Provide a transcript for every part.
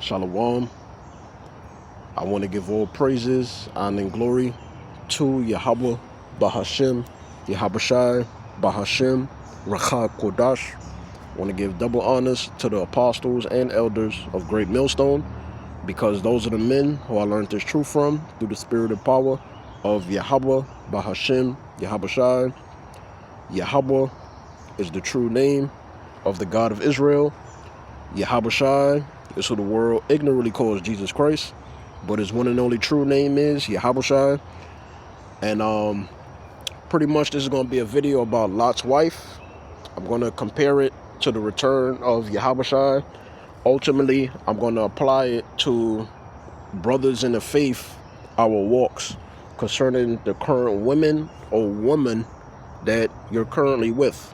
Shalom. I want to give all praises, honor, and glory to Yahweh, Bahashem, Yahabashai, Bahashem, Rachah Kodash. I want to give double honors to the apostles and elders of Great Millstone, because those are the men who I learned this truth from through the spirit and power of Yahweh, Bahashem, Yahabashai. Yahweh is the true name of the God of Israel. Yahabashai is who the world ignorantly calls Jesus Christ, but his one and only true name is Yahabashai. And pretty much this is going to be a video about Lot's wife. I'm going to compare it to the return of Yahabashai. Ultimately, I'm going to apply it to brothers in the faith, our walks, concerning the current women or woman that you're currently with.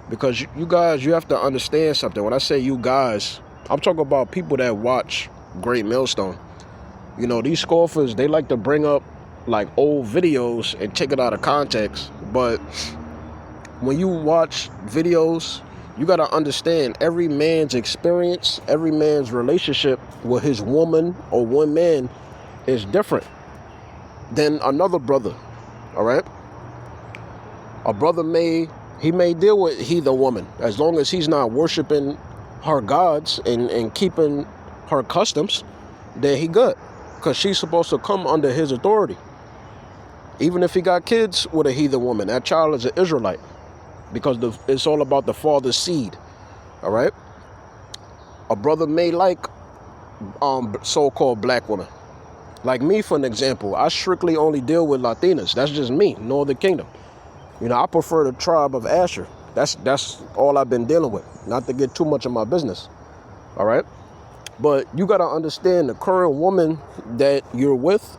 Because you guys, you have to understand something. When I say you guys, I'm talking about people that watch Great Millstone. You know, these scoffers, they like to bring up like old videos and take it out of context. But when you watch videos, you got to understand every man's experience, every man's relationship with his woman or one man is different than another brother. All right? A brother may deal with heathen woman as long as he's not worshiping her gods and keeping her customs, then he good, because she's supposed to come under his authority. Even if he got kids with a heathen woman, that child is an Israelite, because it's all about the father's seed. All right? A brother may like so-called black women. Like me, for an example, I strictly only deal with Latinas. That's just me, Northern Kingdom. You know, I prefer the tribe of ASSHUR. That's all I've been dealing with. Not to get too much of my business. All right? But you got to understand, the current woman that you're with,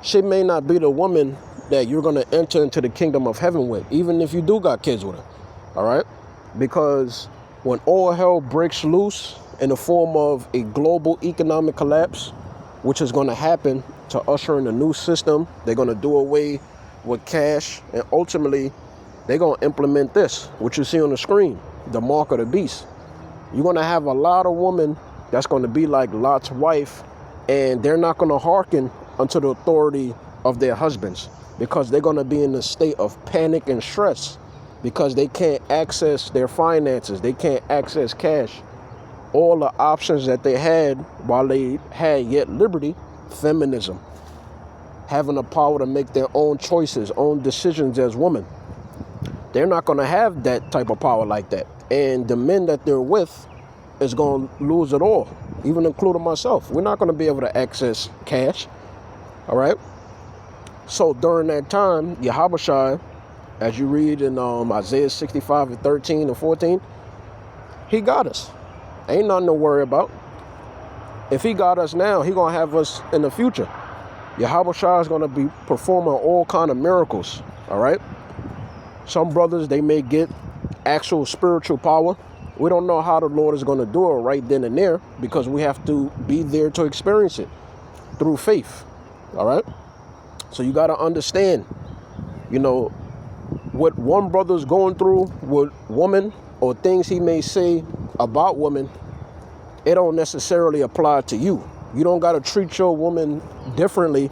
she may not be the woman that you're going to enter into the kingdom of heaven with, even if you do got kids with her. All right? Because when all hell breaks loose in the form of a global economic collapse, which is going to happen to usher in a new system, they're going to do away with cash, and ultimately they're going to implement this, what you see on the screen, the mark of the beast. You're going to have a lot of women that's going to be like Lot's wife, and they're not going to hearken unto the authority of their husbands, because they're going to be in a state of panic and stress because they can't access their finances, they can't access cash. All the options that they had while they had yet liberty, feminism, having the power to make their own choices, own decisions as women. They're not going to have that type of power like that. And the men that they're with is going to lose it all, even including myself. We're not going to be able to access cash. All right? So during that time, Yahabashai, as you read in Isaiah 65 and 13 and 14, he got us. Ain't nothing to worry about. If he got us now, he going to have us in the future. Yahabashai is going to be performing all kind of miracles, all right? Some brothers, they may get actual spiritual power. We don't know how the Lord is going to do it right then and there, because we have to be there to experience it through faith, all right? So you got to understand, you know, what one brother's going through with woman, or things he may say about women, it don't necessarily apply to you. You don't got to treat your woman differently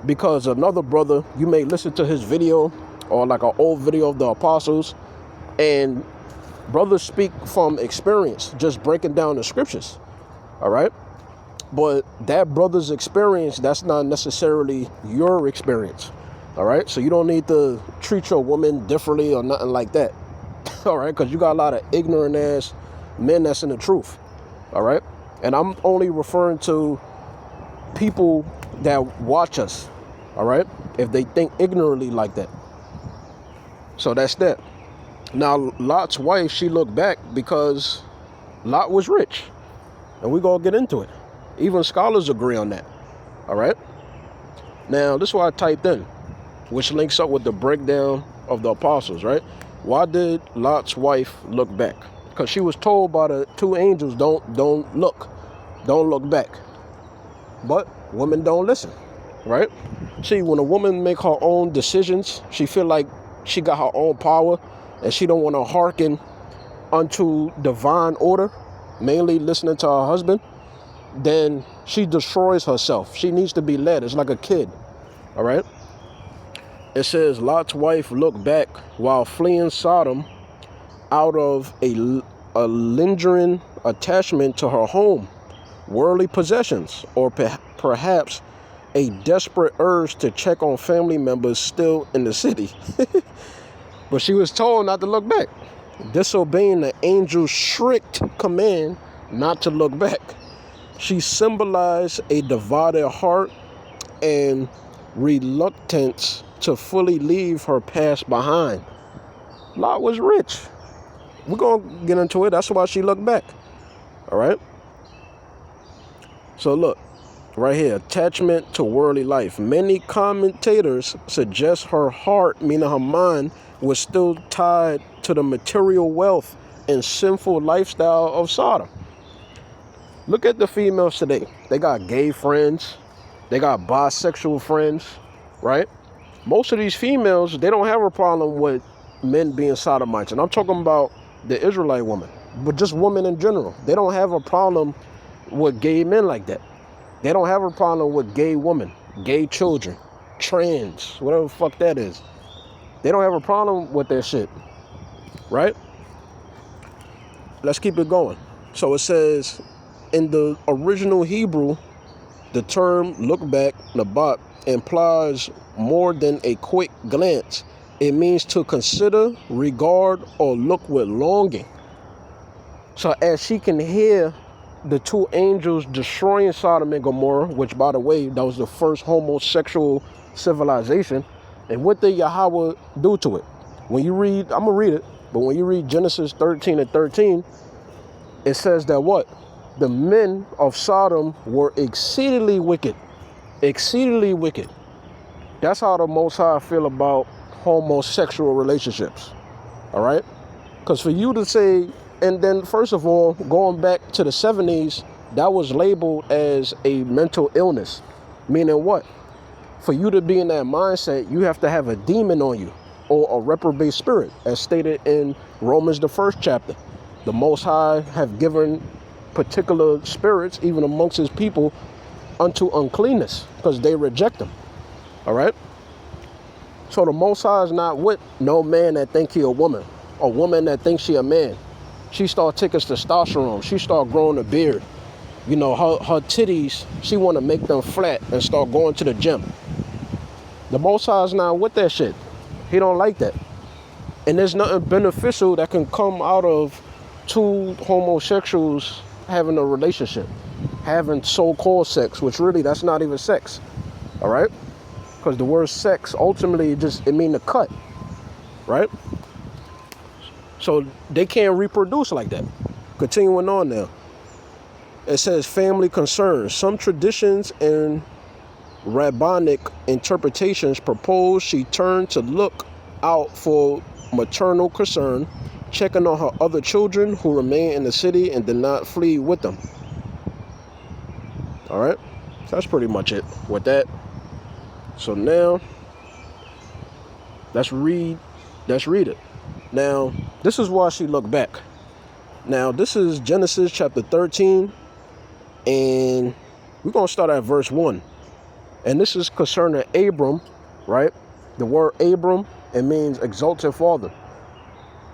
because another brother, you may listen to his video or like an old video of the apostles, and brothers speak from experience, just breaking down the scriptures, all right? But that brother's experience, that's not necessarily your experience, all right? So you don't need to treat your woman differently or nothing like that, all right? Because you got a lot of ignorant ass men that's in the truth, all right? And I'm only referring to people that watch us, all right? If they think ignorantly like that. So that's that. Now, Lot's wife, she looked back because Lot was rich. And we're going to get into it. Even scholars agree on that, all right? Now, this is what I typed in, which links up with the breakdown of the apostles, right? Why did Lot's wife look back? Because she was told by the two angels, don't look back. But women don't listen, right? See, when a woman make her own decisions, she feel like she got her own power, and she don't want to hearken unto divine order, mainly listening to her husband. then she destroys herself. She needs to be led. It's like a kid. All right. It says Lot's wife looked back while fleeing Sodom out of a lingering attachment to her home, worldly possessions, or perhaps a desperate urge to check on family members still in the city. But she was told not to look back, disobeying the angel's strict command not to look back. She symbolized a divided heart and reluctance to fully leave her past behind. Lot was rich. We're going to get into it. That's why she looked back. All right. So look, right here, attachment to worldly life. Many commentators suggest her heart, meaning her mind, was still tied to the material wealth and sinful lifestyle of Sodom. Look at the females today. They got gay friends. They got bisexual friends, right? Most of these females, they don't have a problem with men being sodomites. And I'm talking about the Israelite woman, but just women in general. They don't have a problem with gay men like that. They don't have a problem with gay women, gay children, trans, whatever the fuck that is. They don't have a problem with that shit, right? Let's keep it going. So it says, in the original Hebrew, the term look back, nabat, implies more than a quick glance. It means to consider, regard, or look with longing. So as she can hear the two angels destroying Sodom and Gomorrah, which, by the way, that was the first homosexual civilization, and what did Yahweh do to it? When you read, I'm going to read it, but when you read Genesis 13:13, it says that what? The men of Sodom were exceedingly wicked. Exceedingly wicked. That's how the Most High feel about homosexual relationships. All right? Because for you to say, and then first of all, going back to the 70s, that was labeled as a mental illness. Meaning what? For you to be in that mindset, you have to have a demon on you or a reprobate spirit, as stated in Romans, the 1st chapter. The Most High have given particular spirits, even amongst his people, unto uncleanness, because they reject him. All right? So the Most High is not with no man that think he a woman, or woman that thinks she a man. She start taking testosterone. She start growing a beard. You know, her titties, she want to make them flat and start going to the gym. The Most High is not with that shit. He don't like that. And there's nothing beneficial that can come out of two homosexuals having a relationship, having so-called sex, which really, that's not even sex. All right? Because the word sex, ultimately, it means to cut. Right? So they can't reproduce like that. Continuing on now. It says family concerns. Some traditions and rabbinic interpretations propose she turned to look out for maternal concern, checking on her other children who remain in the city and did not flee with them. All right, that's pretty much it with that. So now let's read it. Now, this is why she looked back. Now, this is Genesis chapter 13, and we're going to start at verse 1. And this is concerning Abram, right? The word Abram, it means exalted father.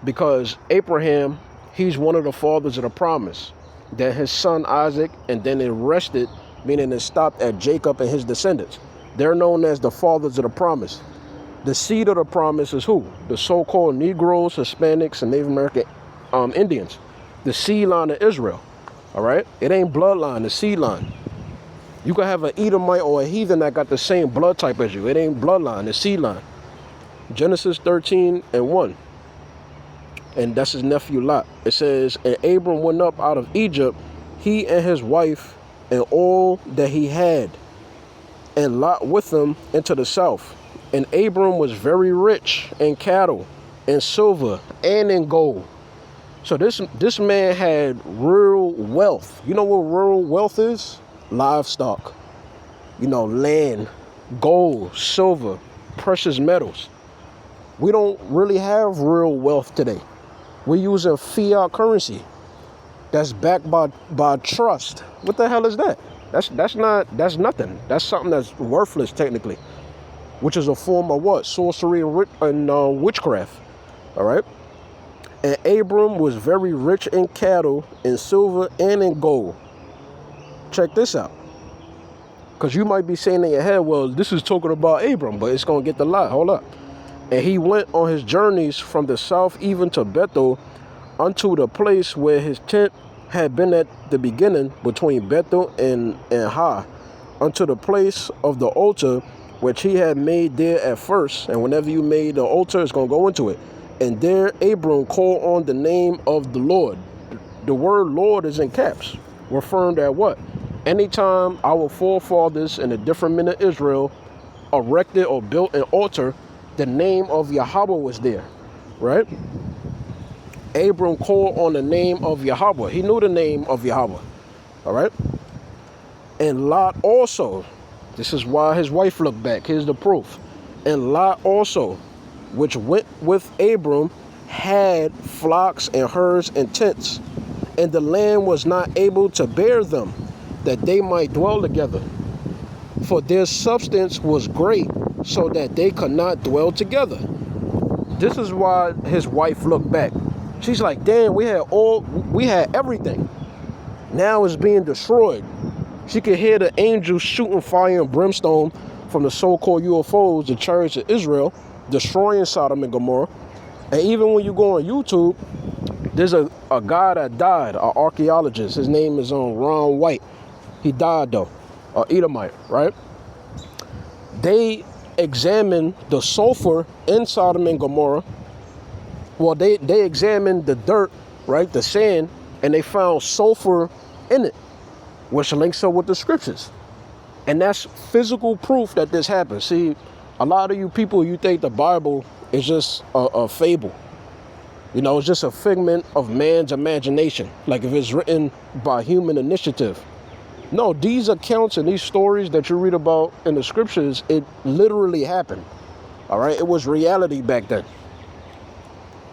Because Abraham, he's one of the fathers of the promise. Then his son Isaac, and then it rested, meaning it stopped at Jacob and his descendants. They're known as the fathers of the promise. The seed of the promise is who? The so-called Negroes, Hispanics, and Native American Indians. The seed line of Israel. All right? It ain't bloodline, the seed line. You can have an Edomite or a heathen that got the same blood type as you. It ain't bloodline, it's seed line. Genesis 13:1. And that's his nephew Lot. It says, and Abram went up out of Egypt, he and his wife, and all that he had, and Lot with him into the south. And Abram was very rich in cattle, in silver, and in gold. So this man had rural wealth. You know what rural wealth is? Livestock, you know, land, gold, silver, precious metals. We don't really have real wealth today. We're using fiat currency. that's backed by trust. What the hell is that? That's nothing. That's something that's worthless technically, which is a form of what? Sorcery and witchcraft. All right. And Abram was very rich in cattle, in silver, and in gold. Check this out. Because you might be saying in your head, well, this is talking about Abram, but it's going to get the lie. Hold up. And he went on his journeys from the south even to Bethel, unto the place where his tent had been at the beginning, between Bethel and Ha, unto the place of the altar which he had made there at first. And whenever you made the altar, it's going to go into it. And there Abram called on the name of the Lord. The word Lord is in caps, referring to what? Anytime our forefathers in the different men of Israel erected or built an altar, the name of Yahweh was there, right? Abram called on the name of Yahweh. He knew the name of Yahweh, all right? And Lot also, this is why his wife looked back. Here's the proof. And Lot also, which went with Abram, had flocks and herds and tents, and the land was not able to bear them, that they might dwell together. For their substance was great, so that they could not dwell together. This is why his wife looked back. She's like, damn, we had everything. Now it's being destroyed. She could hear the angels shooting fire and brimstone from the so-called UFOs, the chariots of Israel, destroying Sodom and Gomorrah. And even when you go on YouTube, there's a guy that died, an archaeologist. His name is Ron White. He died though, Edomite, right? They examined the sulfur in Sodom and Gomorrah. Well, they examined the dirt, right, the sand, and they found sulfur in it, which links up with the scriptures. And that's physical proof that this happened. See, a lot of you people, you think the Bible is just a fable. You know, it's just a figment of man's imagination, like if it's written by human initiative. No, these accounts and these stories that you read about in the scriptures, it literally happened. All right, it was reality back then.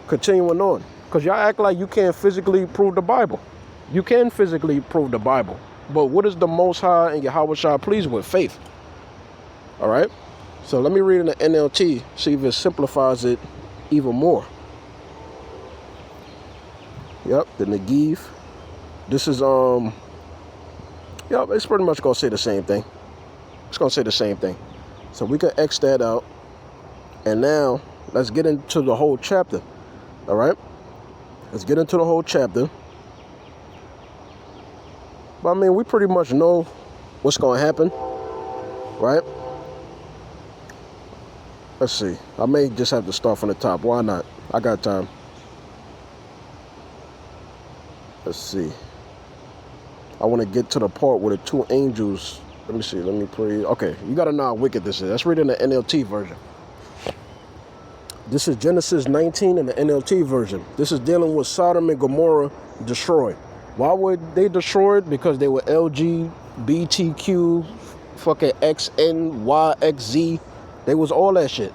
Continuing on, because y'all act like you can't physically prove the Bible. You can physically prove the Bible, but what is the Most High and Yahweh Shah pleased with? Faith. All right, so let me read in the NLT, see if it simplifies it even more. Yep, the Negev. This is yep, it's pretty much gonna say the same thing. It's gonna say the same thing. So we can X that out, and now let's get into the whole chapter. All right, let's get into the whole chapter. But I mean, we pretty much know what's gonna happen, right? Let's see. I may just have to start from the top. Why not? I got time. Let's see. I want to get to the part where the two angels. Let me see. Let me pray. Okay, you got to know how wicked this is. Let's read in the NLT version. This is Genesis 19 in the NLT version. This is dealing with Sodom and Gomorrah destroyed. Why were they destroyed? Because they were LGBTQ, fucking XNYXZ. They was all that shit.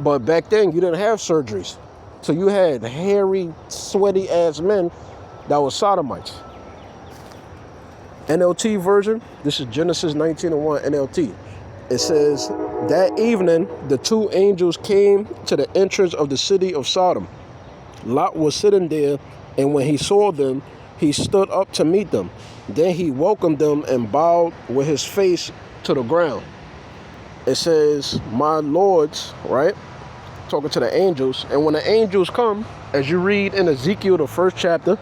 But back then, you didn't have surgeries. So you had hairy, sweaty ass men that were sodomites. NLT version, this is Genesis 19:1 NLT. It says, that evening, the two angels came to the entrance of the city of Sodom. Lot was sitting there, and when he saw them, he stood up to meet them. Then he welcomed them and bowed with his face to the ground. It says, my lords, right? Talking to the angels. And when the angels come, as you read in Ezekiel, the first chapter,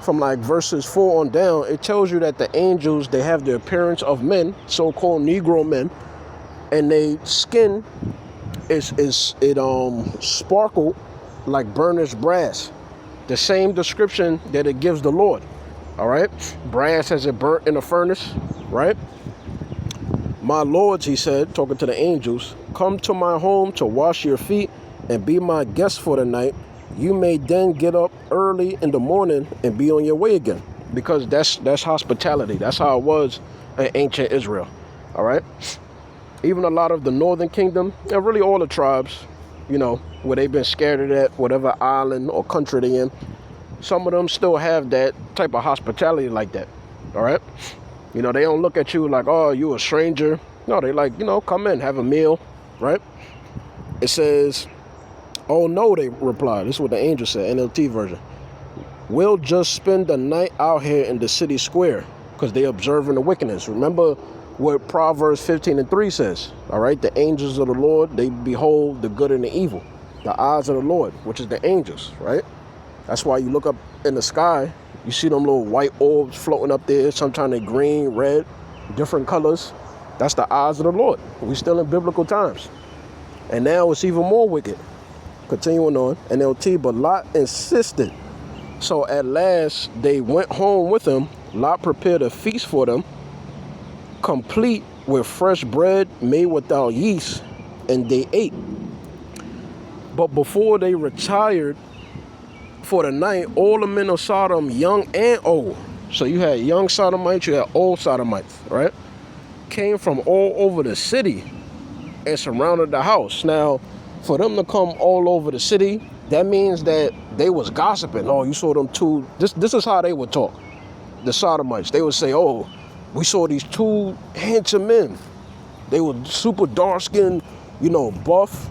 from like verses 4 on down, it tells you that the angels, they have the appearance of men, so-called Negro men, and they skin is sparkled like burnished brass. The same description that it gives the Lord. All right, brass as it burnt in a furnace, right? My lords, he said, talking to the angels, come to my home to wash your feet and be my guests for the night. You may then get up early in the morning and be on your way again. Because that's hospitality. That's how it was in ancient Israel. All right. Even a lot of the northern kingdom, and really all the tribes, you know, where they've been scattered at whatever island or country they in, some of them still have that type of hospitality like that, all right? You know, they don't look at you like, oh, you a stranger. No, they like, you know, come in, have a meal, right? It says, oh no, they replied. This is what the angel said, NLT version. We'll just spend the night out here in the city square because they observing the wickedness. Remember what Proverbs 15:3 says, all right? The angels of the Lord, they behold the good and the evil. The eyes of the Lord, which is the angels, right? That's why you look up in the sky, you see them little white orbs floating up there. Sometimes they're green, red, different colors. That's the eyes of the Lord. We still in biblical times. And now it's even more wicked. Continuing on, NLT, but Lot insisted. So at last they went home with him. Lot prepared a feast for them, complete with fresh bread made without yeast, and they ate. But before they retired for the night, all the men of Sodom, young and old, so you had young Sodomites, you had old Sodomites, right, came from all over the city and surrounded the house. Now, for them to come all over the city, that means that they was gossiping. Oh, you saw them two. This is how they would talk. The Sodomites, they would say, oh, we saw these two handsome men. They were super dark skinned, you know, buff,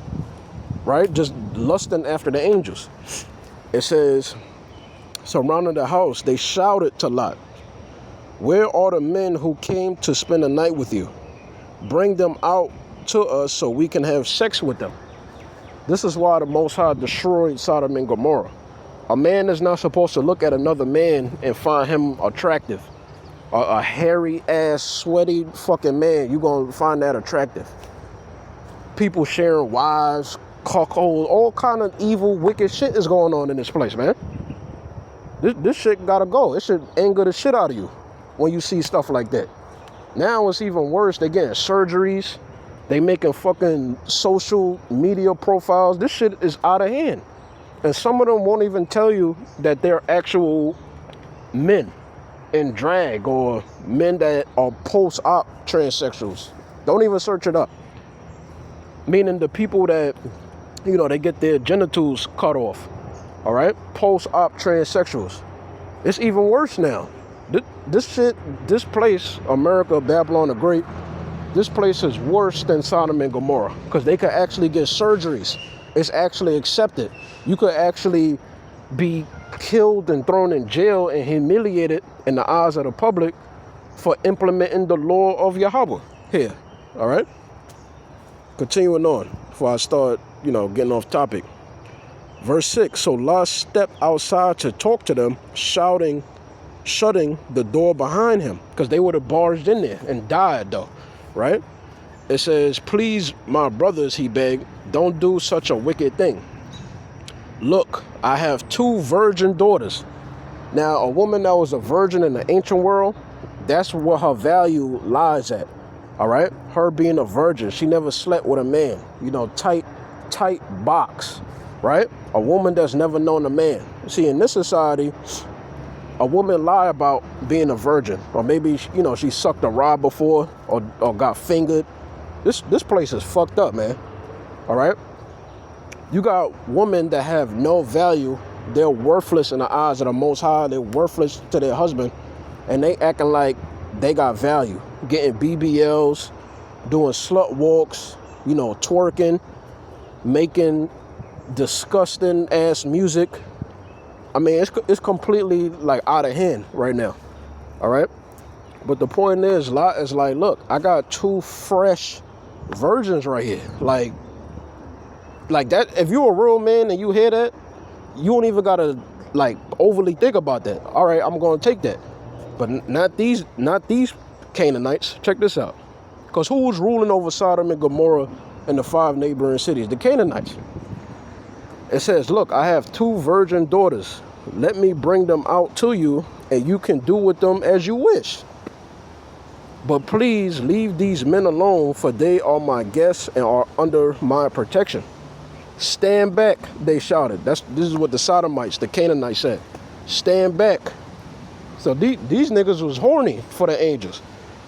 right? Just lusting after the angels. It says, surrounding the house, they shouted to Lot, where are the men who came to spend the night with you? Bring them out to us so we can have sex with them. This is why the Most High destroyed Sodom and Gomorrah. A man is not supposed to look at another man and find him attractive. A hairy ass, sweaty fucking man, you gonna find that attractive. People sharing wives, cuckolds, all kind of evil, wicked shit is going on in this place, man. This shit gotta go. It should anger the shit out of you when you see stuff like that. Now it's even worse. They getting surgeries. They making fucking social media profiles. This shit is out of hand. And some of them won't even tell you that they're actual men in drag or men that are post-op transsexuals. Don't even search it up. Meaning the people that, you know, they get their genitals cut off. All right? Post-op transsexuals. It's even worse now. This shit, this place, America, Babylon the Great, this place is worse than Sodom and Gomorrah because they could actually get surgeries. It's actually accepted. You could actually be killed and thrown in jail and humiliated in the eyes of the public for implementing the law of Yahweh here. All right? Continuing on before I start, you know, getting off topic. Verse 6, so Lot stepped outside to talk to them, shouting, shutting the door behind him because they would have barged in there and died though, right? It says, please, my brothers, he begged, don't do such a wicked thing. Look, I have 2 virgin daughters. Now, a woman that was a virgin in the ancient world, that's where her value lies at, all right? Her being a virgin, she never slept with a man, you know, tight box, right? A woman that's never known a man. See, in this society, a woman lie about being a virgin, or maybe, you know, she sucked a rod before or got fingered. This place is fucked up, man. All right? You got women that have no value. They're worthless in the eyes of the Most High. They're worthless to their husband. And they acting like they got value. Getting BBLs, doing slut walks, you know, twerking, making disgusting ass music. I mean, it's completely like out of hand right now. All right? But the point is, Lot is like, look, I got 2 fresh virgins right here. Like that, if you're a real man and you hear that, you don't even gotta like overly think about that. All right, I'm gonna take that. But not these Canaanites. Check this out. Because who's ruling over Sodom and Gomorrah and the 5 neighboring cities? The Canaanites. It says, look, I have 2 virgin daughters. Let me bring them out to you, and you can do with them as you wish. But please leave these men alone, for they are my guests and are under my protection. Stand back, they shouted. This is what the Sodomites, the Canaanites said. Stand back. So these niggas was horny for the angels,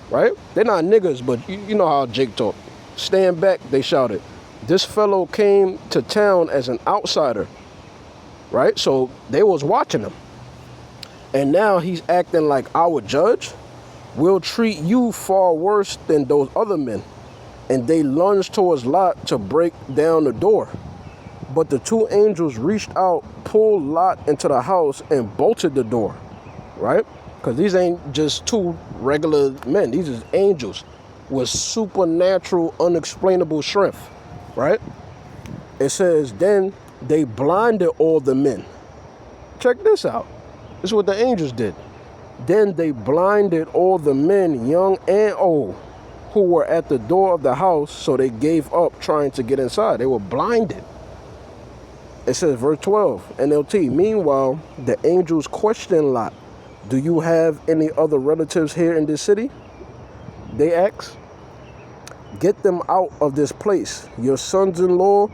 right? They're not niggas, but you know how Jake talk. Stand back, they shouted. This fellow came to town as an outsider, right? So they was watching him. And now he's acting like our judge. We'll treat you far worse than those other men. And they lunged towards Lot to break down the door. But the two angels reached out, pulled Lot into the house, and bolted the door, right? Because these ain't just two regular men. These is angels with supernatural, unexplainable strength, right? It says, then they blinded all the men. Check this out. This is what the angels did. Then they blinded all the men, young and old, who were at the door of the house, so they gave up trying to get inside. They were blinded. It says, verse 12, NLT, meanwhile, the angels questioned Lot, do you have any other relatives here in this city? They asked, get them out of this place. Your sons-in-law,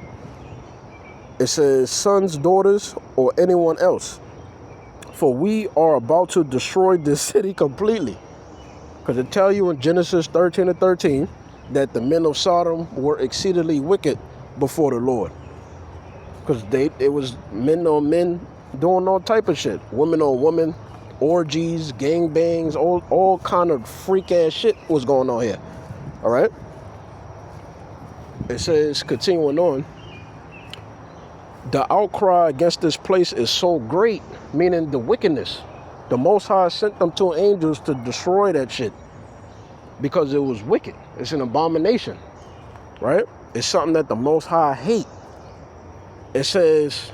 it says sons, daughters, or anyone else. For we are about to destroy this city completely. Because it tells you in Genesis 13:13 that the men of Sodom were exceedingly wicked before the Lord. Because it was men on men doing all type of shit. Women on women, orgies, gangbangs, all kind of freak ass shit was going on here. All right. It says, continuing on, the outcry against this place is so great, meaning the wickedness. The Most High sent them two angels to destroy that shit because it was wicked. It's an abomination, right? It's something that the Most High hate. It says,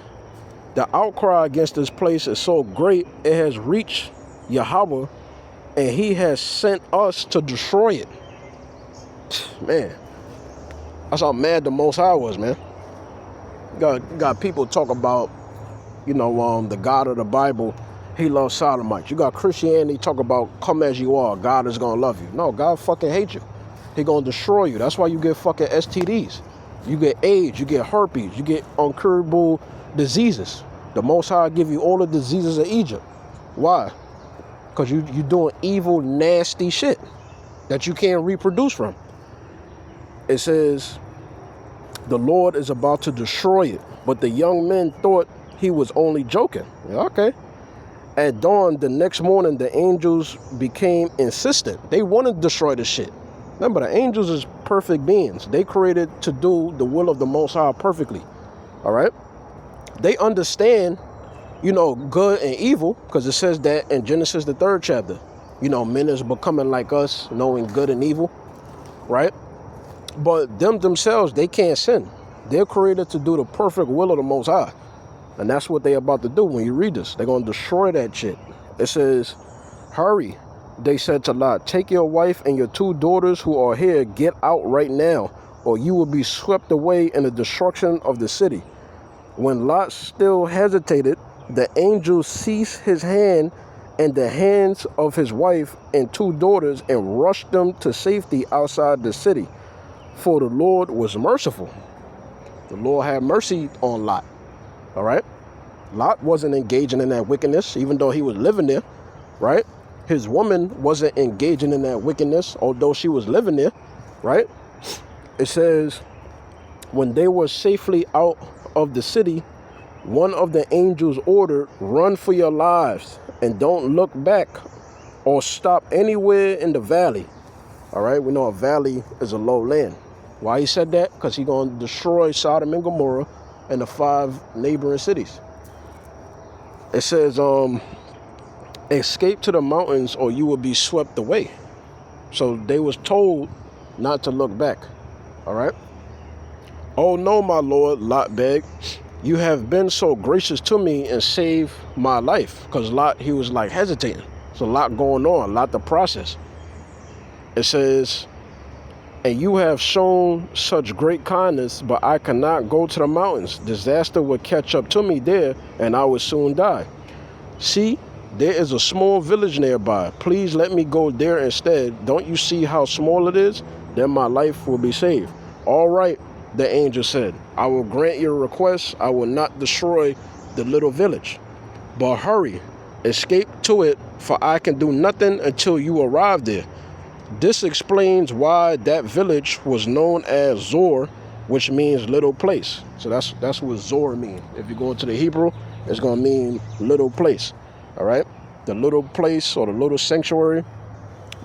the outcry against this place is so great, it has reached Yahweh, and he has sent us to destroy it. Man, that's how mad the Most High was, man. Got people talk about, the God of the Bible, he loves sodomites. You got Christianity talk about come as you are, God is going to love you. No, God fucking hates you. He going to destroy you. That's why you get fucking STDs. You get AIDS, you get herpes, you get incurable diseases. The Most High give you all the diseases of Egypt. Why? Because you doing evil, nasty shit that you can't reproduce from. It says, the Lord is about to destroy it. But the young men thought he was only joking. Yeah, okay. At dawn the next morning, the angels became insistent. They wanted to destroy the shit. Remember, the angels is perfect beings. They created to do the will of the Most High perfectly. All right? They understand, good and evil, because it says that in Genesis, the 3rd chapter. Men is becoming like us, knowing good and evil, right? But themselves, they can't sin. They're created to do the perfect will of the Most High. And that's what they're about to do when you read this. They're going to destroy that shit. It says, hurry, they said to Lot, take your wife and your 2 daughters who are here, get out right now, or you will be swept away in the destruction of the city. When Lot still hesitated, the angel seized his hand and the hands of his wife and 2 daughters and rushed them to safety outside the city. For the Lord was merciful. The Lord had mercy on Lot. All right? Lot wasn't engaging in that wickedness, even though he was living there, right? His woman wasn't engaging in that wickedness, although she was living there, right? It says, when they were safely out of the city, one of the angels ordered, run for your lives and don't look back or stop anywhere in the valley. All right, we know a valley is a low land. Why he said that? Because he's going to destroy Sodom and Gomorrah and the 5 neighboring cities. It says, escape to the mountains or you will be swept away. So they was told not to look back. All right. Oh no, my Lord, Lot begged. You have been so gracious to me and saved my life. Because Lot, he was like hesitating. There's a lot going on, a lot to process. It says, and you have shown such great kindness, but I cannot go to the mountains. Disaster would catch up to me there, and I would soon die. See, there is a small village nearby. Please let me go there instead. Don't you see how small it is? Then my life will be saved. All right, the angel said, I will grant your request. I will not destroy the little village. But hurry, escape to it, for I can do nothing until you arrive there. This explains why that village was known as Zor, which means little place. So that's what Zor means. If you go into the Hebrew, it's going to mean little place. All right? the little place or the little sanctuary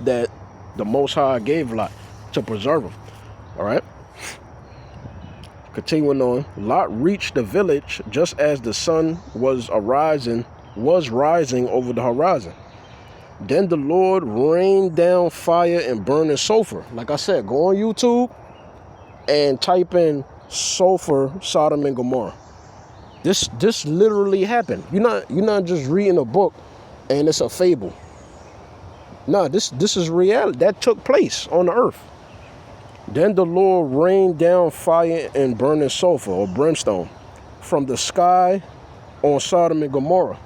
that the Most High gave Lot to preserve him. All right. Continuing on, Lot reached the village just as the sun was rising over the horizon. Then the Lord rained down fire and burning sulfur. Like I said, go on YouTube and type in sulfur, Sodom and Gomorrah. This literally happened. You're not just reading a book and it's a fable. No, this is reality. That took place on the earth. Then the Lord rained down fire and burning sulfur or brimstone from the sky on Sodom and Gomorrah.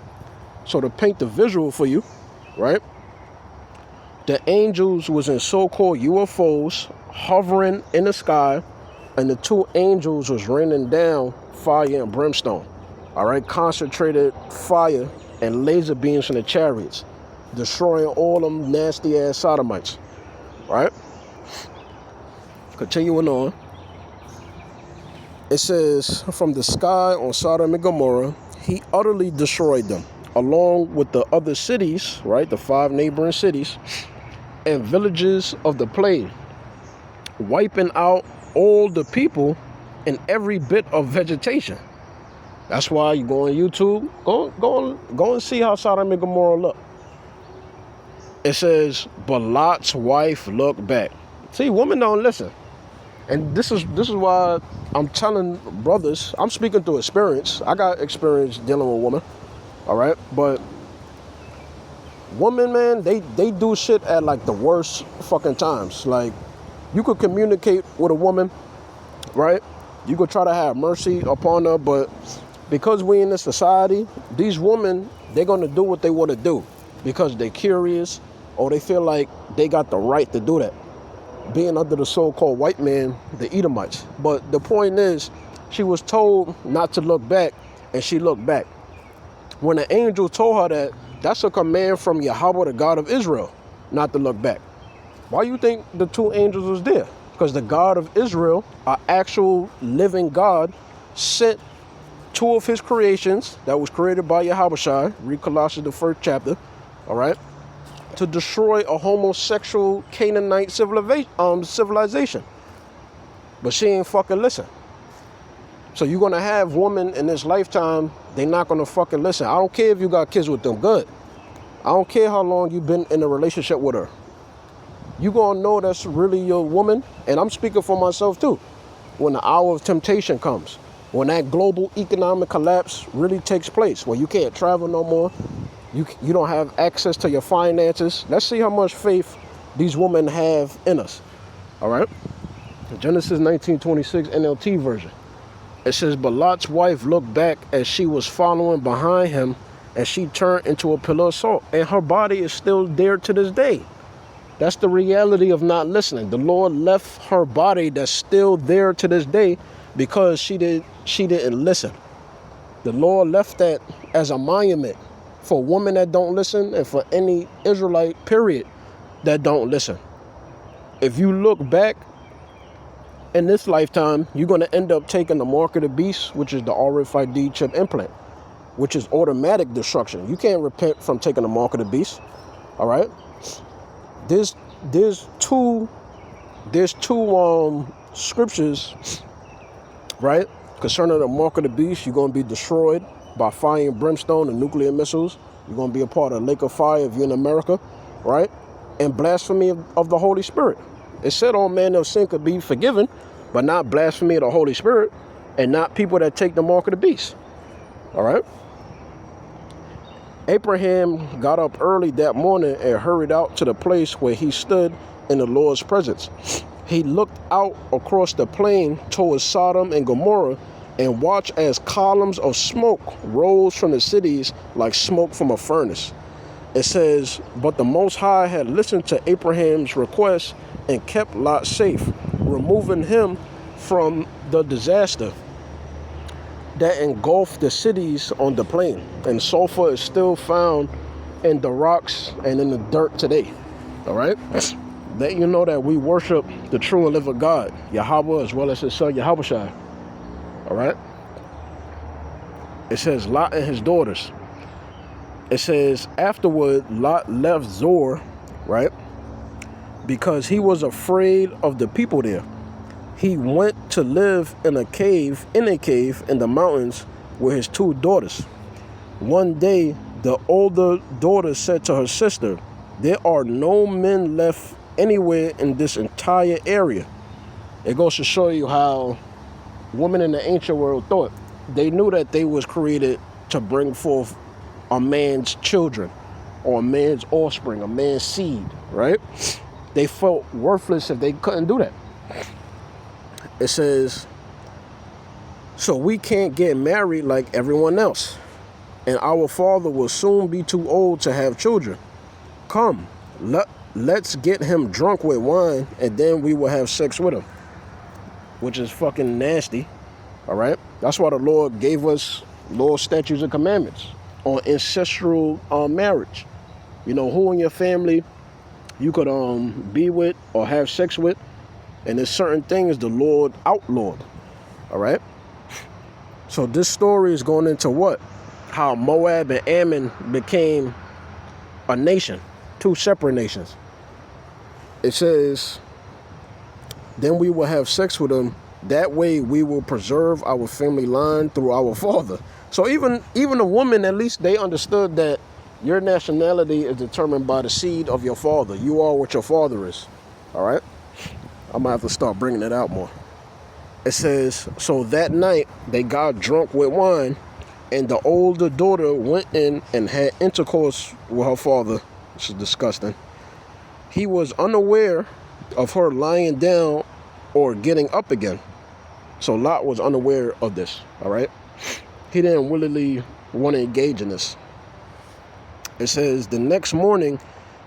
So to paint the visual for you, right? The angels was in so-called UFOs hovering in the sky, and the two angels was raining down fire and brimstone. All right, concentrated fire and laser beams from the chariots, destroying all them nasty ass sodomites. Right? Continuing on, it says, from the sky on Sodom and Gomorrah, he utterly destroyed them, along with the other cities, right, the 5 neighboring cities, and villages of the plain, wiping out all the people and every bit of vegetation. That's why you go on YouTube, go and see how Sodom and Gomorrah look. It says, but Lot's wife looked back. See, women don't listen. And this is why I'm telling brothers, I'm speaking through experience. I got experience dealing with women, all right? But women, man, they do shit at like the worst fucking times. Like, you could communicate with a woman, right? You could try to have mercy upon her, but because we in this society, these women, they're gonna do what they want to do because they're curious or they feel like they got the right to do that, being under the so-called white man, the Edomites. But the point is, she was told not to look back, and she looked back. When the angel told her that, that's a command from Yahweh, the God of Israel, not to look back. Why you think the 2 angels was there? Because the God of Israel, our actual living God, sent 2 of his creations that was created by Yahweh, read Colossians the 1st chapter, all right, to destroy a homosexual Canaanite civilization. But she ain't fucking listen. So you're gonna have women in this lifetime, they not gonna fucking listen. I don't care if you got kids with them, good. I don't care how long you've been in a relationship with her. You gonna know that's really your woman, and I'm speaking for myself too. When the hour of temptation comes, when that global economic collapse really takes place, where you can't travel no more, you don't have access to your finances. Let's see how much faith these women have in us. All right? Genesis 19:26 NLT version. It says, but Lot's wife looked back as she was following behind him, and she turned into a pillar of salt. And her body is still there to this day. That's the reality of not listening. The Lord left her body that's still there to this day because she didn't listen. The Lord left that as a monument for women that don't listen and for any Israelite, period, that don't listen. If you look back in this lifetime, you're going to end up taking the mark of the beast, which is the RFID chip implant, which is automatic destruction. You can't repent from taking the mark of the beast. All right? There's two scriptures, right, concerning the mark of the beast. You're going to be destroyed by fire and brimstone and nuclear missiles. You're going to be a part of the lake of fire if you're in America, right? And blasphemy of the Holy Spirit. It said all manner of sin could be forgiven, but not blasphemy of the Holy Spirit and not people that take the mark of the beast. All right? Abraham got up early that morning and hurried out to the place where he stood in the Lord's presence. He looked out across the plain towards Sodom and Gomorrah and watched as columns of smoke rose from the cities like smoke from a furnace. It says, but the Most High had listened to Abraham's request and kept Lot safe, removing him from the disaster that engulfed the cities on the plain. And sulfur is still found in the rocks and in the dirt today. All right? Let you know that we worship the true and living God, Yahweh, as well as his son, Yahweh. All right? It says Lot and his daughters. It says, afterward, Lot left Zoar, right? Because he was afraid of the people there. He went to live in a cave in the mountains with his 2 daughters. One day, the older daughter said to her sister, there are no men left anywhere in this entire area. It goes to show you how women in the ancient world thought. They knew that they was created to bring forth a man's children or a man's offspring, a man's seed, right? They felt worthless if they couldn't do that. It says, so we can't get married like everyone else, and our father will soon be too old to have children. Come, let's get him drunk with wine, and then we will have sex with him. Which is fucking nasty, all right? That's why the Lord gave us law, statutes, and commandments on ancestral marriage. You know, who in your family you could be with or have sex with, and there's certain things the Lord outlawed, all right? So this story is going into what? How Moab and Ammon became a nation, 2 separate nations. It says, then we will have sex with them. That way we will preserve our family line through our father. So even a woman, at least they understood that your nationality is determined by the seed of your father. You are what your father is, all right? I might have to start bringing it out more. It says, so that night they got drunk with wine, and the older daughter went in and had intercourse with her father. This is disgusting. He was unaware of her lying down or getting up again. So Lot was unaware of this, all right? He didn't willingly want to engage in this. It says, the next morning,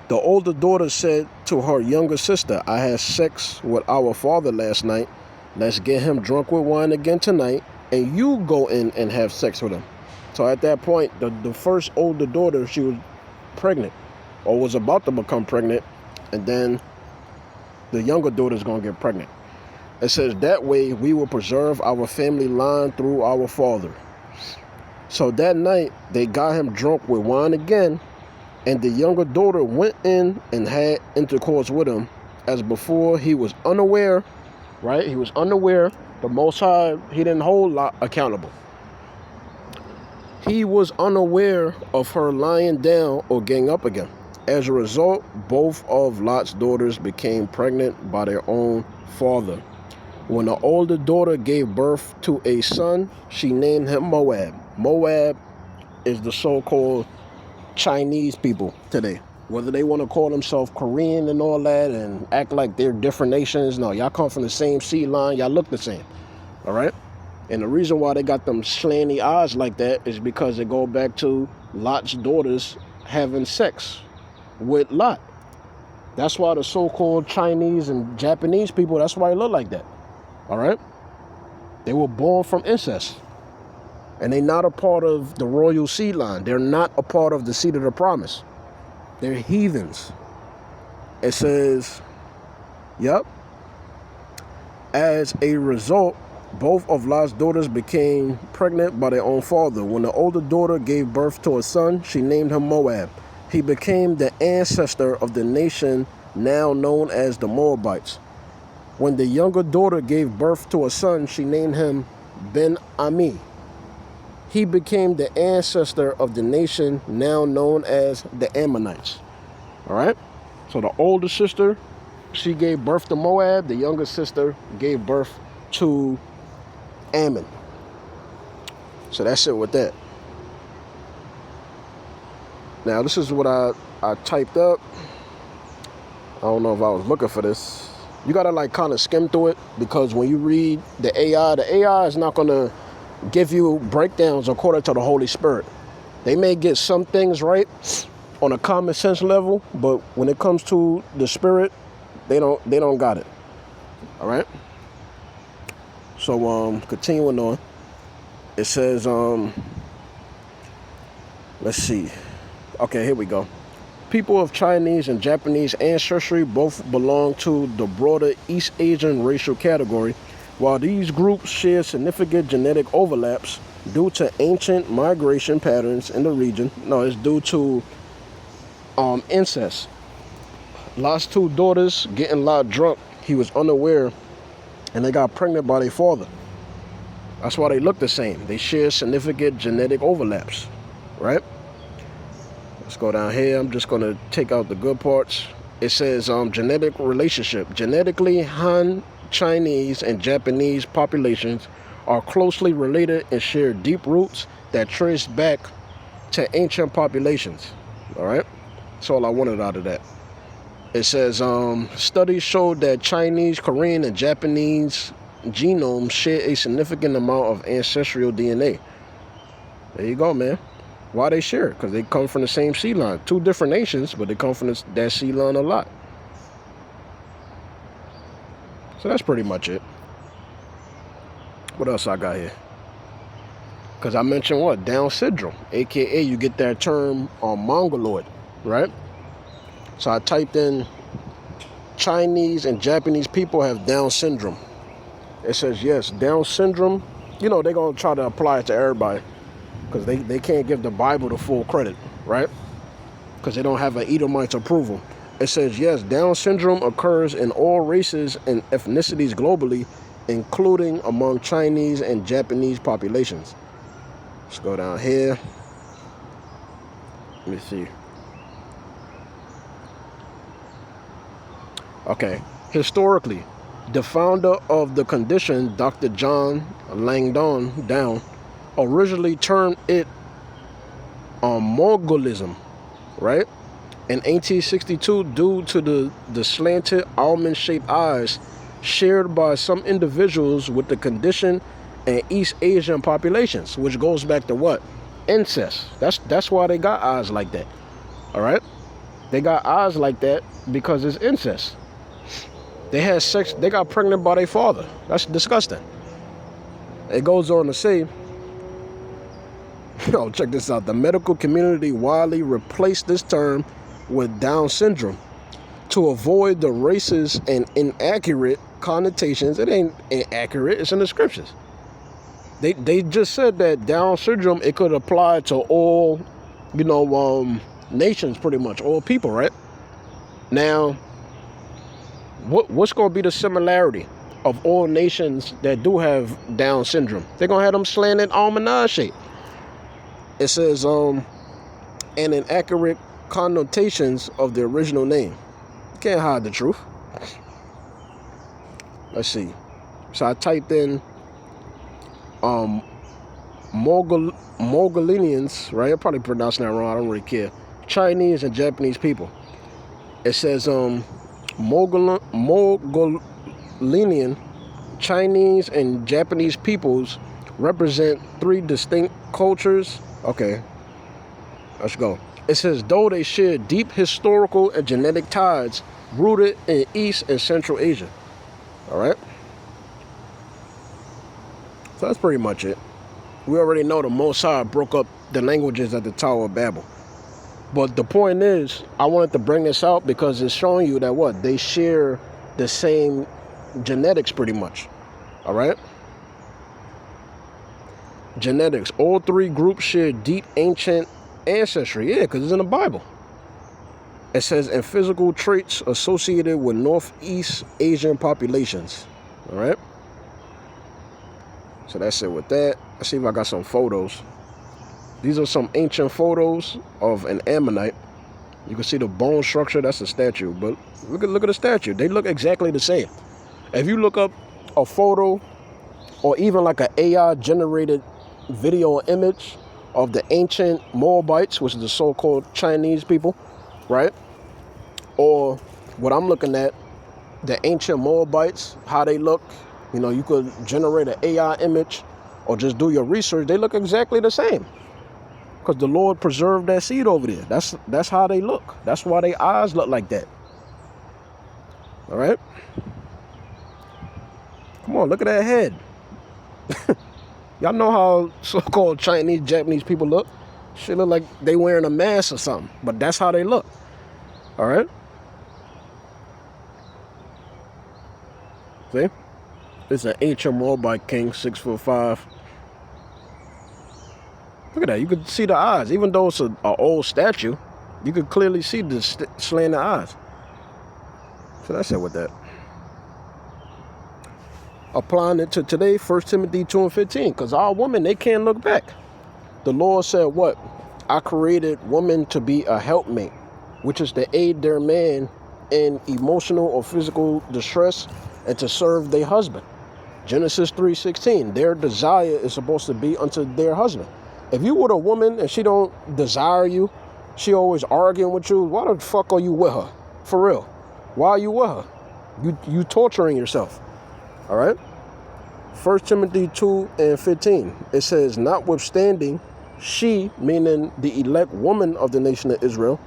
the older daughter said to her younger sister, I had sex with our father last night. Let's get him drunk with wine again tonight, and you go in and have sex with him. So at that point, the first older daughter, she was pregnant or was about to become pregnant, and then the younger daughter is going to get pregnant. It says, that way we will preserve our family line through our father. So that night, they got him drunk with wine again, and the younger daughter went in and had intercourse with him. As before, he was unaware, right? He was unaware. The Most High, he didn't hold Lot accountable. He was unaware of her lying down or getting up again. As a result, both of Lot's daughters became pregnant by their own father. When the older daughter gave birth to a son, she named him Moab. Moab is the so-called Chinese people today. Whether they want to call themselves Korean and all that and act like they're different nations, no, y'all come from the same seed line, y'all look the same, all right? And the reason why they got them slanty eyes like that is because they go back to Lot's daughters having sex with Lot. That's why the so-called Chinese and Japanese people, that's why they look like that, all right? They were born from incest. And they're not a part of the royal seed line. They're not a part of the seed of the promise. They're heathens. It says, yep. As a result, both of Lot's daughters became pregnant by their own father. When the older daughter gave birth to a son, she named him Moab. He became the ancestor of the nation now known as the Moabites. When the younger daughter gave birth to a son, she named him Ben-Ami. He became the ancestor of the nation now known as the Ammonites. All right? So the older sister, she gave birth to Moab. The younger sister gave birth to Ammon. So that's it with that. Now, this is what I typed up. I don't know if I was looking for this. You got to like kind of skim through it, because when you read the AI is not going to give you breakdowns according to the Holy Spirit. They may get some things right on a common sense level, but when it comes to the Spirit, they don't got it. All right? So continuing on, it says let's see. Okay, here we go. People of Chinese and Japanese ancestry both belong to the broader East Asian racial category. While these groups share significant genetic overlaps, due to ancient migration patterns in the region. No, it's due to incest. Lot's two daughters getting Lot drunk. He was unaware, and they got pregnant by their father. That's why they look the same. They share significant genetic overlaps, right? Let's go down here. I'm just going to take out the good parts. It says genetic relationship. Genetically, Han, Chinese, and Japanese populations are closely related and share deep roots that trace back to ancient populations. All right? That's all I wanted out of that. It says studies showed that Chinese, Korean, and Japanese genomes share a significant amount of ancestral DNA. There you go, man. Why they share it? Because they come from the same sea line. Two different nations, but they come from that sea line a lot. So that's pretty much it. What else I got here? Because I mentioned what? Down syndrome. AKA you get that term on Mongoloid, right? So I typed in Chinese and Japanese people have Down syndrome. It says, yes, Down syndrome. You know, they're going to try to apply it to everybody because they can't give the Bible the full credit, right? Because they don't have an Edomite approval. It says, yes, Down syndrome occurs in all races and ethnicities globally, including among Chinese and Japanese populations. Let's go down here. Let me see. Okay, historically, the founder of the condition, Dr. John Langdon Down, originally termed it Mongolism, right? In 1862, due to the slanted almond-shaped eyes shared by some individuals with the condition and East Asian populations, which goes back to what? Incest. That's why they got eyes like that, all right? They got eyes like that because it's incest. They had sex, they got pregnant by their father. That's disgusting. It goes on to say, yo, check this out. The medical community widely replaced this term with Down syndrome to avoid the racist and inaccurate connotations. It ain't inaccurate, it's in the scriptures. They just said that Down syndrome, it could apply to all, you know, nations, pretty much, all people, right? Now, what's going to be the similarity of all nations that do have Down syndrome? They're going to have them slanted almond shape. It says, and inaccurate connotations of the original name. You can't hide the truth. Let's see. So I typed in Mongolians, right? I'm probably pronouncing that wrong. I don't really care. Chinese and Japanese people. It says Mongolian, Chinese, and Japanese peoples represent three distinct cultures. Okay, let's go. It says, though they share deep historical and genetic ties rooted in East and Central Asia. All right. So that's pretty much it. We already know the Most High broke up the languages at the Tower of Babel. But the point is, I wanted to bring this out because it's showing you that what? They share the same genetics pretty much. All right? Genetics. All three groups share deep ancient ancestry. Yeah, because it's in the Bible. It says, and physical traits associated with Northeast Asian populations. All right? So that's it with that. Let's see if I got some photos. These are some ancient photos of an Ammonite. You can see the bone structure. That's a statue. But look at the statue. They look exactly the same. If you look up a photo or even like an AI-generated video or image of the ancient Moabites, which is the so-called Chinese people, right? Or what I'm looking at, the ancient Moabites, how they look. You know, you could generate an AI image or just do your research. They look exactly the same. Because the Lord preserved that seed over there. That's how they look. That's why their eyes look like that. All right? Come on, look at that head. Y'all know how so-called Chinese, Japanese people look? Shit look like they wearing a mask or something. But that's how they look. All right? See? This is an ancient Moabite king, 6'5". Look at that. You could see the eyes. Even though it's an old statue, you could clearly see the slanted eyes. So that's it with that. Applying it to today, 1 Timothy 2 and 15. Because our women, they can't look back. The Lord said what? I created woman to be a helpmate, which is to aid their man in emotional or physical distress and to serve their husband. Genesis 3:16. Their desire is supposed to be unto their husband. If you with a woman and she don't desire you, she always arguing with you, why the fuck are you with her? For real. Why are you with her? You torturing yourself. All right? 1 Timothy 2 and 15. It says, notwithstanding, she, meaning the elect woman of the nation of Israel,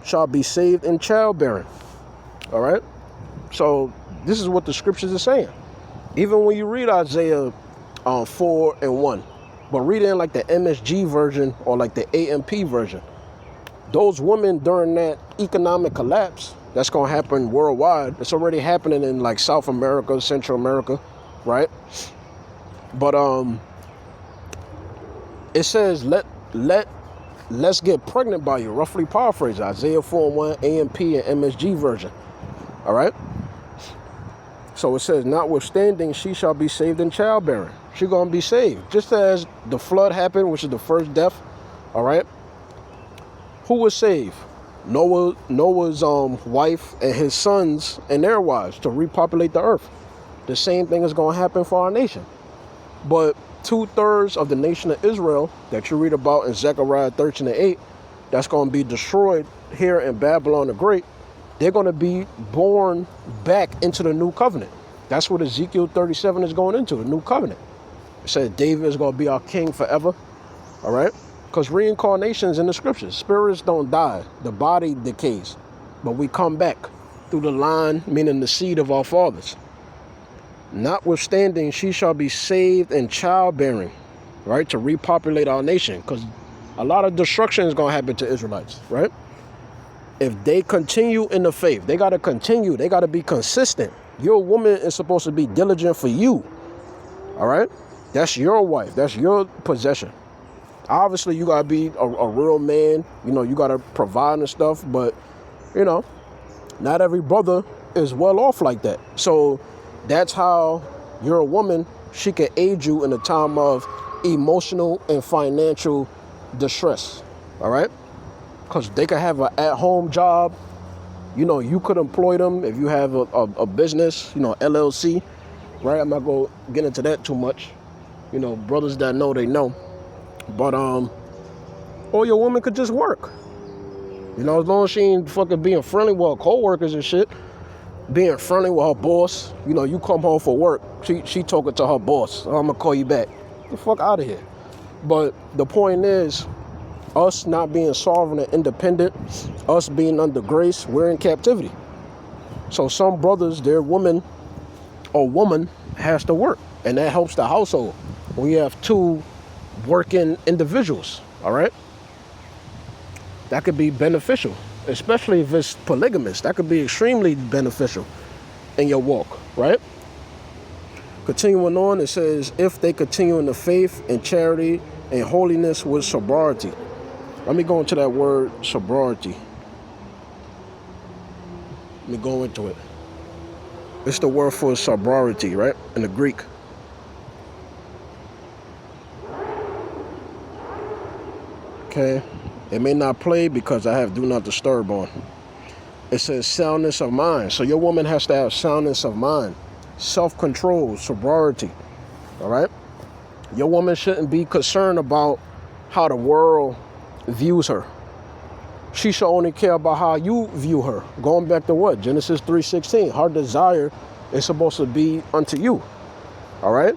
shall be saved in childbearing. All right? So this is what the scriptures are saying. Even when you read Isaiah 4 and 1, but read in like the MSG version or like the AMP version, those women during that economic collapse, that's going to happen worldwide. It's already happening in like South America, Central America, right? But it says, let's get pregnant by you, roughly paraphrase Isaiah 4 and 1, AMP and MSG version, all right? So it says, notwithstanding, she shall be saved in childbearing. She's going to be saved. Just as the flood happened, which is the first death, all right? Who was saved? Noah's wife and his sons and their wives to repopulate the earth. The same thing is going to happen for our nation. But 2/3 of the nation of Israel that you read about in Zechariah 13 and 8, that's going to be destroyed here in Babylon the Great. They're going to be born back into the new covenant. That's what Ezekiel 37 is going into, the new covenant. It says David is going to be our king forever. All right? Because reincarnation is in the scriptures. Spirits don't die. The body decays. But we come back through the line, meaning the seed of our fathers. Notwithstanding, she shall be saved in childbearing, right? To repopulate our nation. Because a lot of destruction is going to happen to Israelites, right? If they continue in the faith, they got to continue. They got to be consistent. Your woman is supposed to be diligent for you. All right? That's your wife. That's your possession. Obviously, you got to be a real man. You know, you got to provide and stuff. But, you know, not every brother is well off like that. So that's how you're a woman. She can aid you in a time of emotional and financial distress. All right? Because they could have an at-home job. You know, you could employ them if you have a business, you know, LLC, right? I'm not going to get into that too much. You know, brothers that know, they know. But, or your woman could just work. You know, as long as she ain't fucking being friendly with her co-workers and shit, being friendly with her boss. You know, you come home for work, she talking to her boss. I'm going to call you back. Get the fuck out of here. But the point is, us not being sovereign and independent, us being under grace, we're in captivity. So some brothers, their woman or woman has to work, and that helps the household. We have two working individuals, all right? That could be beneficial, especially if it's polygamous. That could be extremely beneficial in your walk, right? Continuing on, it says, if they continue in the faith and charity and holiness with sobriety. Let me go into that word, sobriety. Let me go into it. It's the word for sobriety, right? In the Greek. Okay. It may not play because I have do not disturb on. It says soundness of mind. So your woman has to have soundness of mind, self-control, sobriety. All right? Your woman shouldn't be concerned about how the world views her. She should only care about how you view her. Going back to what? Genesis 3:16. Her desire is supposed to be unto you. All right?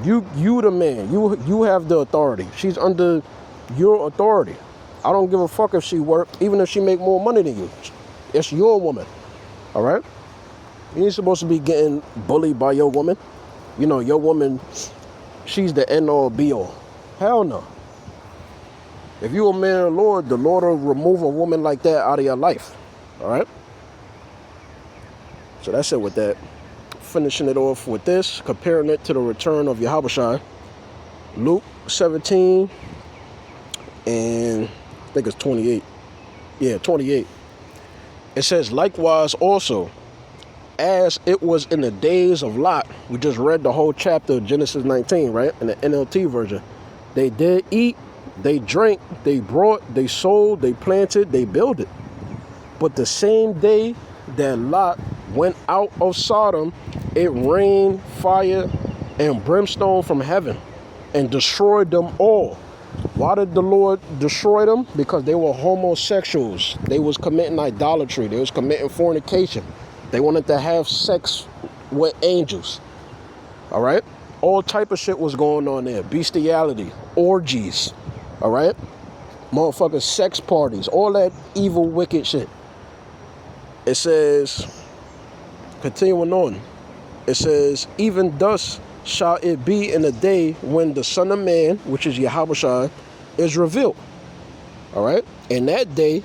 You the man. You have the authority. She's under your authority. I don't give a fuck if she work, even if she make more money than you. It's your woman. All right? You ain't supposed to be getting bullied by your woman. You know, your woman, she's the end all be all. Hell no. If you're a man of the Lord will remove a woman like that out of your life. All right? So that's it with that. Finishing it off with this, comparing it to the return of Yahushua. Luke 17, and I think it's 28. Yeah, 28. It says, likewise also, as it was in the days of Lot. We just read the whole chapter of Genesis 19, right? In the NLT version. They did eat, they drank, they brought, they sold, they planted, they builded. But the same day that Lot went out of Sodom, it rained fire and brimstone from heaven and destroyed them all. Why did the Lord destroy them? Because they were homosexuals. They was committing idolatry. They was committing fornication. They wanted to have sex with angels. All right? All type of shit was going on there. Bestiality, orgies. All right? Motherfucking sex parties. All that evil, wicked shit. It says, continuing on, it says, even thus shall it be in the day when the Son of Man, which is Yahushua, is revealed. All right? In that day,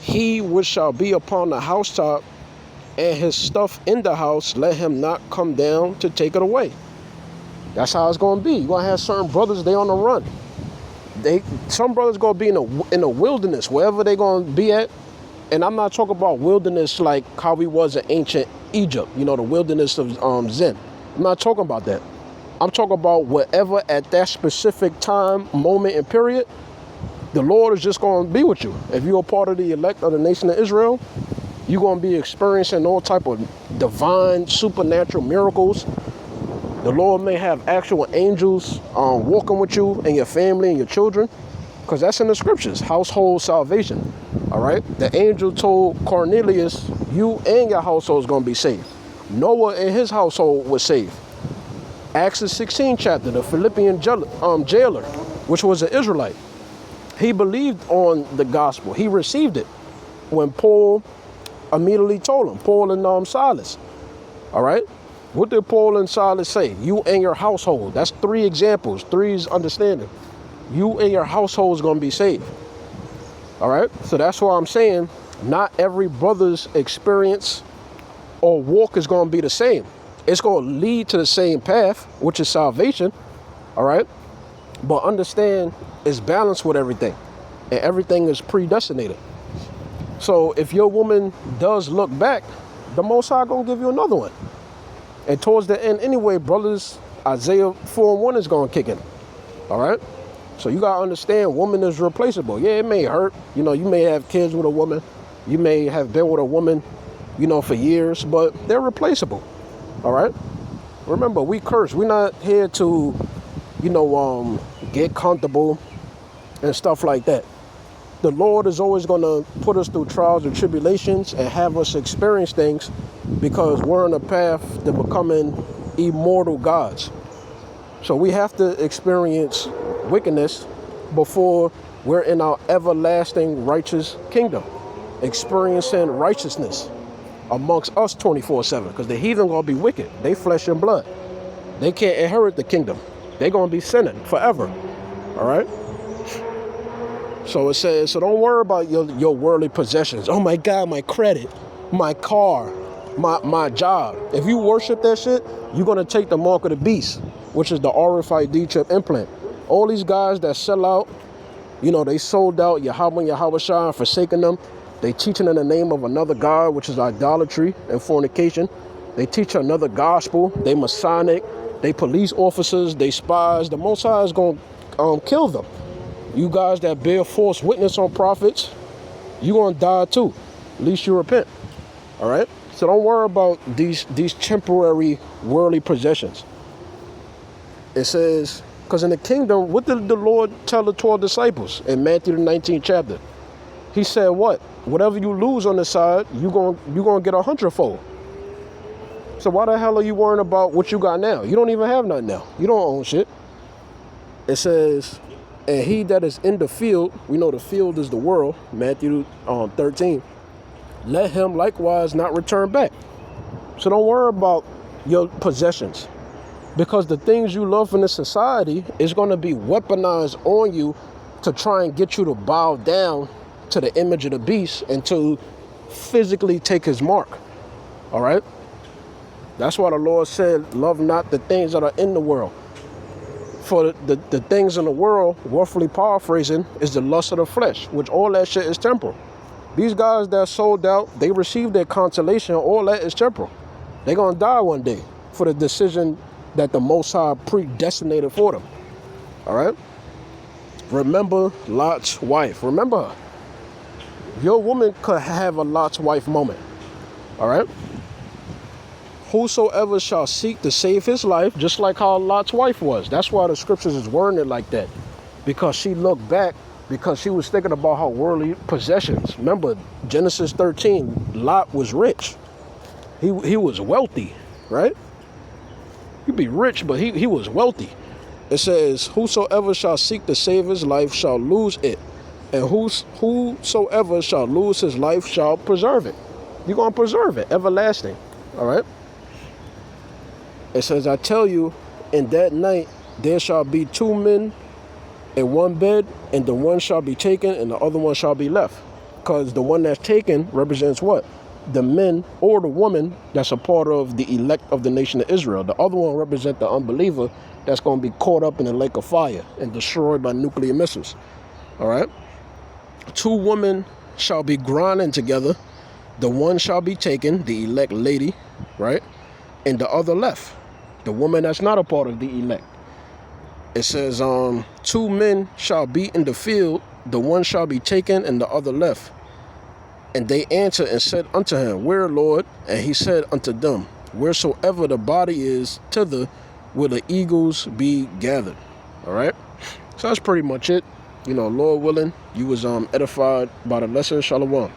he which shall be upon the housetop and his stuff in the house, let him not come down to take it away. That's how it's going to be. You're going to have certain brothers, they on the run. Some brothers going to be in the wilderness, wherever they going to be at. And I'm not talking about wilderness like how we was in ancient Egypt, you know, the wilderness of Zen. I'm not talking about that. I'm talking about whatever at that specific time, moment, and period, the Lord is just going to be with you. If you're a part of the elect of the nation of Israel, you're going to be experiencing all type of divine, supernatural miracles. The Lord may have actual angels walking with you and your family and your children, because that's in the scriptures, household salvation. All right? The angel told Cornelius, you and your household is going to be saved. Noah and his household was saved. Acts the 16th chapter, the Philippian jailer, which was an Israelite, he believed on the gospel. He received it when Paul immediately told him, Paul and Silas. All right? What did Paul and Silas say? You and your household. That's 3 examples. 3 is understanding. You and your household is going to be saved. All right? So that's why I'm saying not every brother's experience or walk is going to be the same. It's going to lead to the same path, which is salvation. All right? But understand it's balanced with everything. And everything is predestinated. So if your woman does look back, the Most High going to give you another one. And towards the end anyway, brothers, Isaiah 4:1 is going to kick in. All right? So you got to understand, woman is replaceable. Yeah, it may hurt. You know, you may have kids with a woman. You may have been with a woman, you know, for years, but they're replaceable. All right? Remember, we curse. We're not here to, you know, get comfortable and stuff like that. The Lord is always going to put us through trials and tribulations and have us experience things because we're on a path to becoming immortal gods. So we have to experience wickedness before we're in our everlasting righteous kingdom, experiencing righteousness amongst us 24/7, because the heathen going to be wicked. They flesh and blood. They can't inherit the kingdom. They're going to be sinning forever. All right? So it says, so don't worry about your worldly possessions. Oh my God, my credit, my car, my job. If you worship that shit, you're going to take the mark of the beast, which is the RFID chip implant. All these guys that sell out, you know, they sold out Yahweh and Yahushua and forsaken them. They teaching in the name of another God, which is idolatry and fornication. They teach another gospel. They Masonic. They police officers. They spies. The Most High is going to kill them. You guys that bear false witness on prophets, you're going to die too. At least you repent. All right? So don't worry about these temporary worldly possessions. It says, because in the kingdom, what did the Lord tell the 12 disciples in Matthew the 19th chapter? He said what? Whatever you lose on the side, you're going to get 100-fold. So why the hell are you worrying about what you got now? You don't even have nothing now. You don't own shit. It says, and he that is in the field, we know the field is the world, Matthew 13, let him likewise not return back. So don't worry about your possessions, because the things you love in this society is going to be weaponized on you to try and get you to bow down to the image of the beast and to physically take his mark. All right? That's why the Lord said, love not the things that are in the world. For the things in the world, roughly paraphrasing, is the lust of the flesh, which all that shit is temporal. These guys that sold out, they received their consolation, all that is temporal. They're going to die one day for the decision that the Most High predestinated for them. All right? Remember Lot's wife. Remember her. Your woman could have a Lot's wife moment. All right? Whosoever shall seek to save his life, just like how Lot's wife was. That's why the scriptures is wording it like that. Because she looked back, because she was thinking about her worldly possessions. Remember, Genesis 13, Lot was rich. He was wealthy, right? He'd be rich, but he was wealthy. It says, whosoever shall seek to save his life shall lose it. And whosoever shall lose his life shall preserve it. You're going to preserve it, everlasting. All right? It says, I tell you, in that night there shall be two men in one bed, and the one shall be taken and the other one shall be left. Because the one that's taken represents what? The men or the woman that's a part of the elect of the nation of Israel. The other one represents the unbeliever that's going to be caught up in the lake of fire and destroyed by nuclear missiles. All right? Two women shall be grinding together. The one shall be taken, the elect lady, right? And the other left, the woman that's not a part of the elect. It says, two men shall be in the field, the one shall be taken and the other left. And they answered and said unto him, Where, Lord? And he said unto them, Wheresoever the body is, thither will the eagles be gathered. All right? So that's pretty much it. You know, Lord willing, you was edified by the lesson. Shalom.